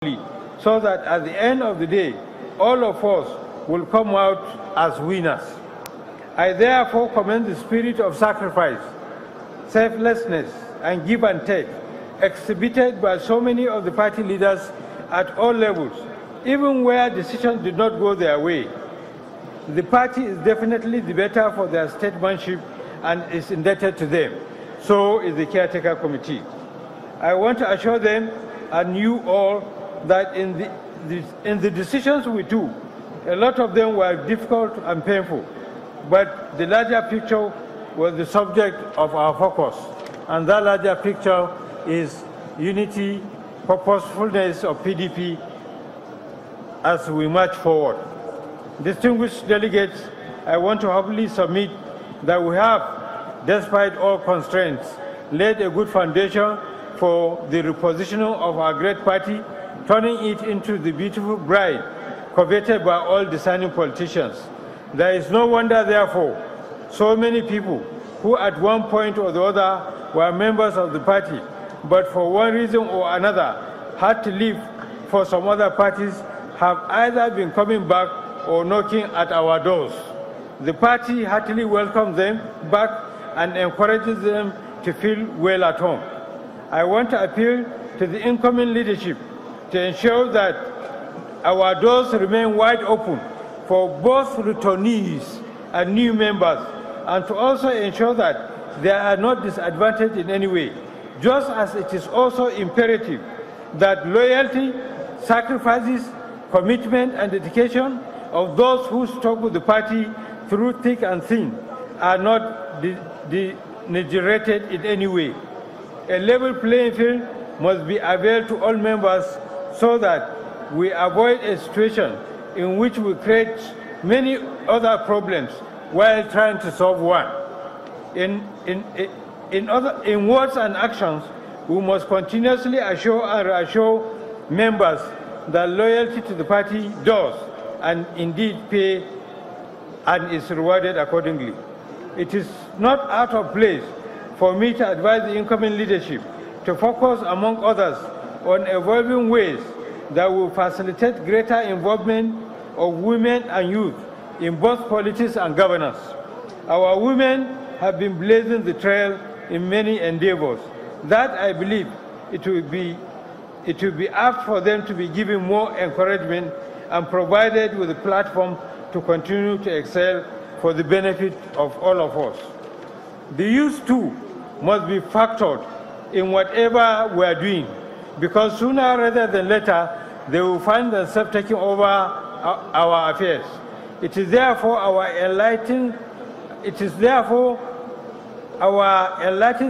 so that at the end of the day, all of us will come out as winners. I therefore commend the spirit of sacrifice, selflessness, and give and take exhibited by so many of the party leaders at all levels, even where decisions did not go their way. The party is definitely the better for their statesmanship and is indebted to them. So is the caretaker committee. I want to assure them and you all that in the decisions we took, a lot of them were difficult and painful, but the larger picture was the subject of our focus, and that larger picture is unity, purposefulness of PDP as we march forward. Distinguished delegates, I want to humbly submit that we have, despite all constraints, laid a good foundation for the repositioning of our great party, turning it into the beautiful bride coveted by all discerning politicians. There is no wonder, therefore, so many people who at one point or the other were members of the party, but for one reason or another had to leave for some other parties, have either been coming back or knocking at our doors. The party heartily welcomes them back and encourages them to feel well at home. I want to appeal to the incoming leadership to ensure that our doors remain wide open for both returnees and new members, and to also ensure that they are not disadvantaged in any way, just as it is also imperative that loyalty, sacrifices, commitment, and dedication of those who stuck with the party through thick and thin are not degenerated in any way. A level playing field must be availed to all members so that we avoid a situation in which we create many other problems while trying to solve one. In words and actions, we must continuously assure and reassure members that loyalty to the party does and indeed pay and is rewarded accordingly. It is not out of place for me to advise the incoming leadership to focus, among others, on evolving ways that will facilitate greater involvement of women and youth in both politics and governance. Our women have been blazing the trail in many endeavors. That, I believe, it will be apt for them to be given more encouragement and provided with a platform to continue to excel for the benefit of all of us. The youth, too, must be factored in whatever we are doing, because sooner rather than later, they will find themselves taking over our affairs. It is therefore our enlightened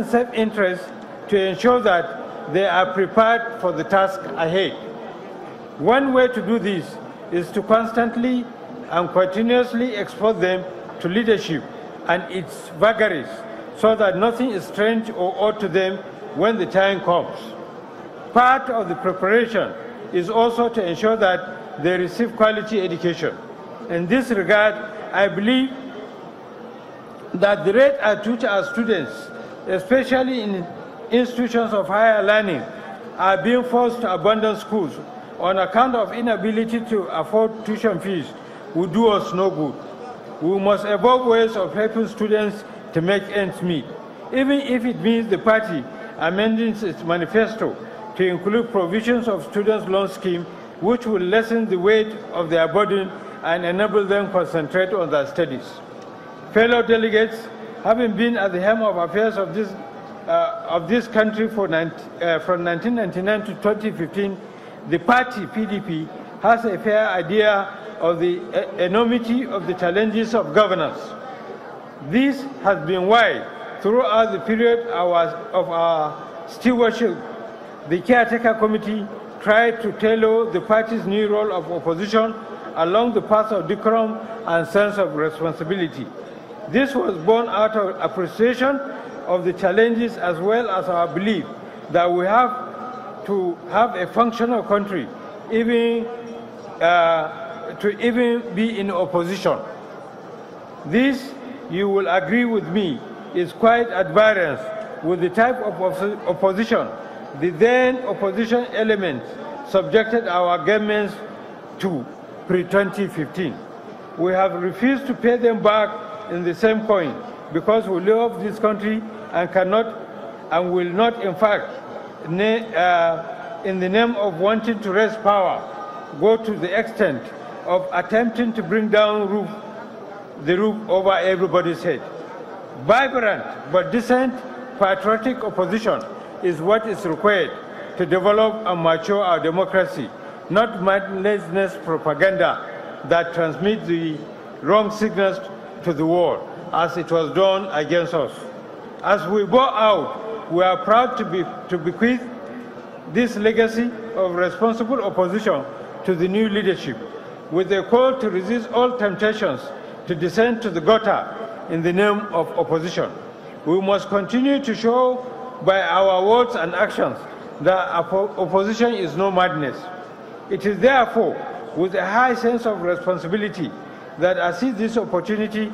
self-interest to ensure that they are prepared for the task ahead. One way to do this is to constantly and continuously expose them to leadership and its vagaries, so that nothing is strange or odd to them when the time comes. Part of the preparation is also to ensure that they receive quality education. In this regard, I believe that the rate at which our students, especially in institutions of higher learning, are being forced to abandon schools on account of inability to afford tuition fees will do us no good. We must evolve ways of helping students to make ends meet, even if it means the party amending its manifesto to include provisions of students' loan scheme, which will lessen the weight of their burden and enable them to concentrate on their studies. Fellow delegates, having been at the helm of affairs of this country from 1999 to 2015, the party, PDP, has a fair idea of the enormity of the challenges of governance. This has been why, throughout the period of our stewardship, the caretaker committee tried to tailor the party's new role of opposition along the path of decorum and sense of responsibility. This was born out of appreciation of the challenges as well as our belief that we have to have a functional country to even be in opposition. This, you will agree with me, is quite at variance with the type of opposition the then opposition elements subjected our governments to pre-2015. We have refused to pay them back in the same coin because we love this country and cannot and will not, in fact, in the name of wanting to raise power, go to the extent of attempting to bring down the roof over everybody's head. Vibrant but decent, patriotic opposition is what is required to develop and mature our democracy, not mindless propaganda that transmits the wrong signals to the world, as it was done against us. As we go out, we are proud to bequeath this legacy of responsible opposition to the new leadership, with a call to resist all temptations to descend to the gutter in the name of opposition. We must continue to show by our words and actions that opposition is no madness. It is therefore with a high sense of responsibility that I see this opportunity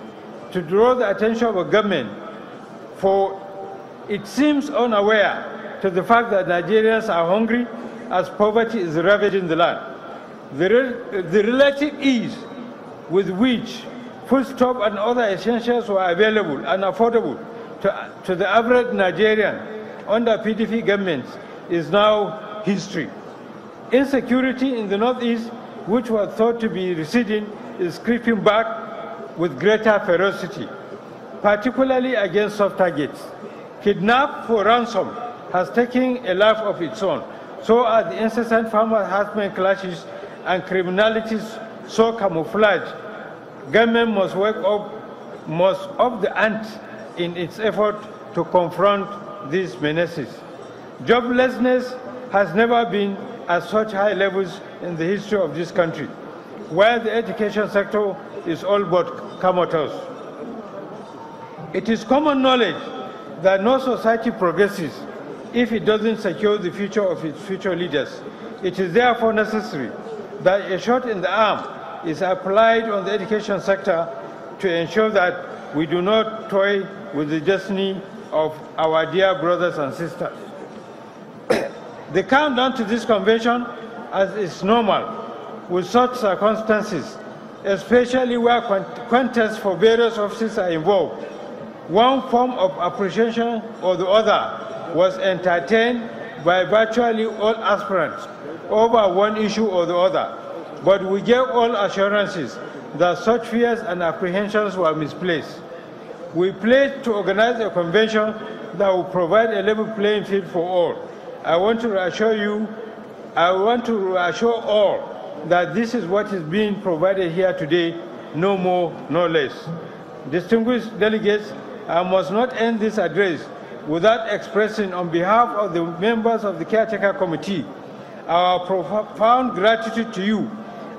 to draw the attention of the government, for it seems unaware to the fact that Nigerians are hungry as poverty is ravaging the land. The relative ease with which foodstuff and other essentials were available and affordable to the average Nigerian under PDP governments is now history. Insecurity in the Northeast, which was thought to be receding, is creeping back with greater ferocity, particularly against soft targets. Kidnap for ransom has taken a life of its own, so are the incessant farmer harassment clashes and criminalities so camouflaged. Government must up the ante in its effort to confront these menaces. Joblessness has never been at such high levels in the history of this country, where the education sector is all but comatose. It is common knowledge that no society progresses if it doesn't secure the future of its future leaders. It is therefore necessary that a shot in the arm is applied on the education sector to ensure that we do not toy with the destiny of our dear brothers and sisters. The countdown to this convention, as is normal with such circumstances, especially where contests for various offices are involved, one form of appreciation or the other was entertained by virtually all aspirants over one issue or the other, but we gave all assurances that such fears and apprehensions were misplaced. We pledged to organize a convention that will provide a level playing field for all. I want to reassure all that this is what is being provided here today, no more, no less. Distinguished delegates, I must not end this address without expressing on behalf of the members of the Caretaker Committee our profound gratitude to you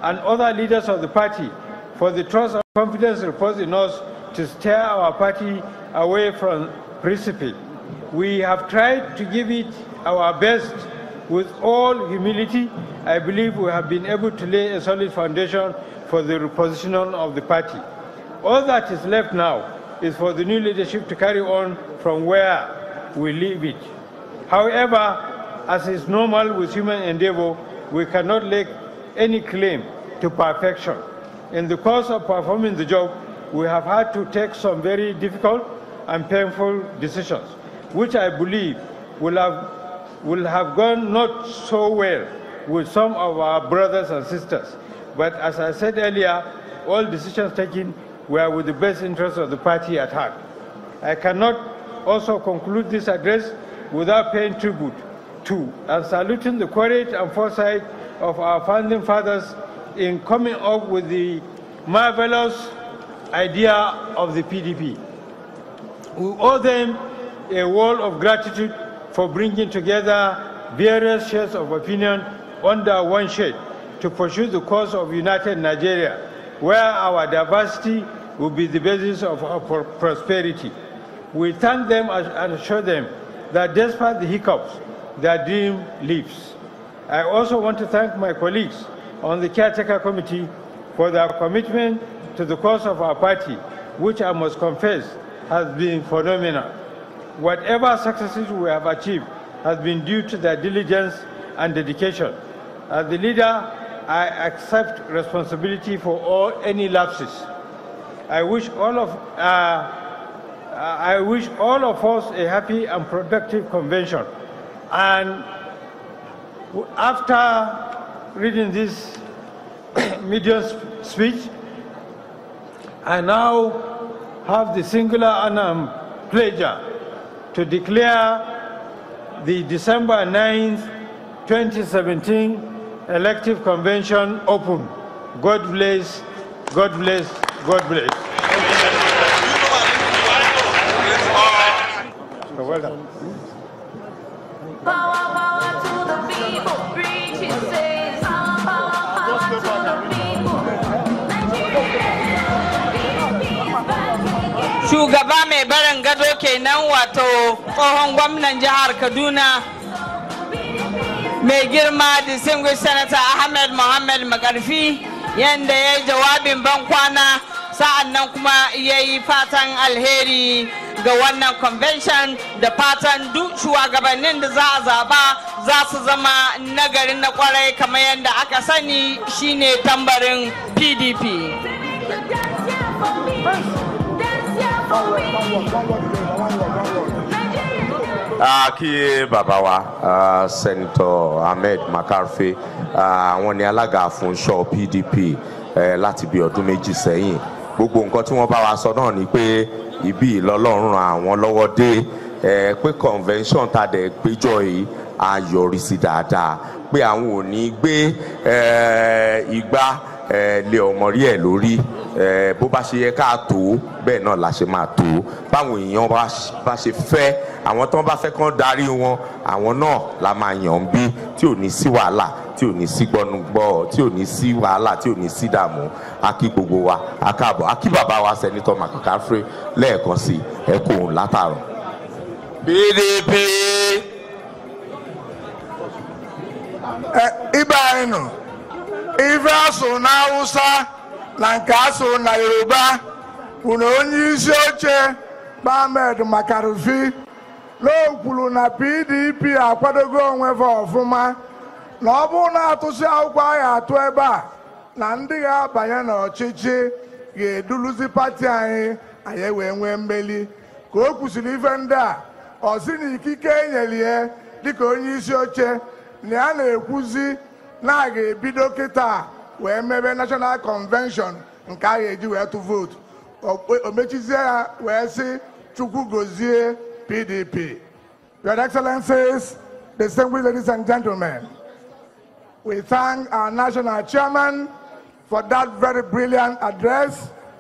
and other leaders of the party for the trust and confidence reposed in us to steer our party away from precipice. We have tried to give it our best. With all humility, I believe we have been able to lay a solid foundation for the repositioning of the party. All that is left now is for the new leadership to carry on from where we leave it. However, as is normal with human endeavor, we cannot lay any claim to perfection. In the course of performing the job, we have had to take some very difficult and painful decisions, which I believe will have gone not so well with some of our brothers and sisters. But as I said earlier, all decisions taken were with the best interests of the party at heart. I cannot also conclude this address without paying tribute to and saluting the courage and foresight of our founding fathers in coming up with the marvelous idea of the PDP. We owe them a world of gratitude for bringing together various shades of opinion under one shade to pursue the cause of united Nigeria, where our diversity will be the basis of our prosperity. We thank them and assure them that despite the hiccups, their dream lives. I also want to thank my colleagues on the Caretaker Committee for their commitment to the cause of our party, which I must confess has been phenomenal. Whatever successes we have achieved has been due to their diligence and dedication. As the leader, I accept responsibility for any lapses. I wish all of us a happy and productive convention. And after reading this medium speech, I now have the singular honor and pleasure to declare the December 9th, 2017 elective convention open. God bless, God bless, God bless. Well done. Power, power to the people. Preach, it says. Power, power, power to the people. Shugaba mai barin gado kenan wato tsohon gwamnan jihar Kaduna mai girma distinguished Senator Ahmed Mohammed Markafi yanda ya yi jawabin ban kwana sa'annan kuma ya yi fatan alheri ga wannan convention da fatan duk shugabannin da za a zaba za su zama nagarin na kwarai kamar yadda aka sani shine tambarin PDP. Kí bàbá wa Senator Ahmed Markafi àwọn ni alága fúnṣọ́ PDP láti bí ọdún méjì sẹ́yìn. Gbogbo nǹkan tí wọ́n bá wa sọ náà ni pé ibi ìlọ́lọ́run àwọn lọ́wọ́ dé pé convention tá dẹ̀ péjọ yìí á yọrí sí dáadáa pé àwọn ò ní gbé igbá lé ọmọ rí ẹ̀ lórí bó bá ṣe yẹ ká tó bẹ́ẹ̀ náà la ṣe máa tó báwọn èèyàn bá ṣe fẹ́ àwọn tó bá fẹ́ kán darí wọn àwọn náà la máa yàn bí tí ò ní sí wàhálà tí ò ní sí gbọnugbọ tí ò ní sí wàhálà tí ò ní sí dààmú akí gbogbo wa akáàbọ̀ akí bàbá wa Senator Markafi lẹ́ẹ̀kan sí ẹ kú òun látàrọ. PDP ibe anyị nọ ife asụ na Hausa na nke asụ na Yoruba bụ na onye isi oche Ahmed Markafi n'okwuru na PDP akwadogo onwefe ọfụma na ọ bụrụ na atụsị akwụkwọ anyị atụ ebe a na ndị ga-abanye n'ọchịchị ga-eduluzi pati anyị wee nwee mmeli ka o kwusiri ife ndị a ọ sị na ikike enyere ya dịka onye isi oche na ya na-ekwuzi na a ga-ebido kịta wee mebe National Convention nke a ga-eji wee tụ vootu o mechizie ya wee sị Chukwu gozie PDP. Your Excellencies, distinguished ladies and gentlemen, we thank our national chairman for that very brilliant address.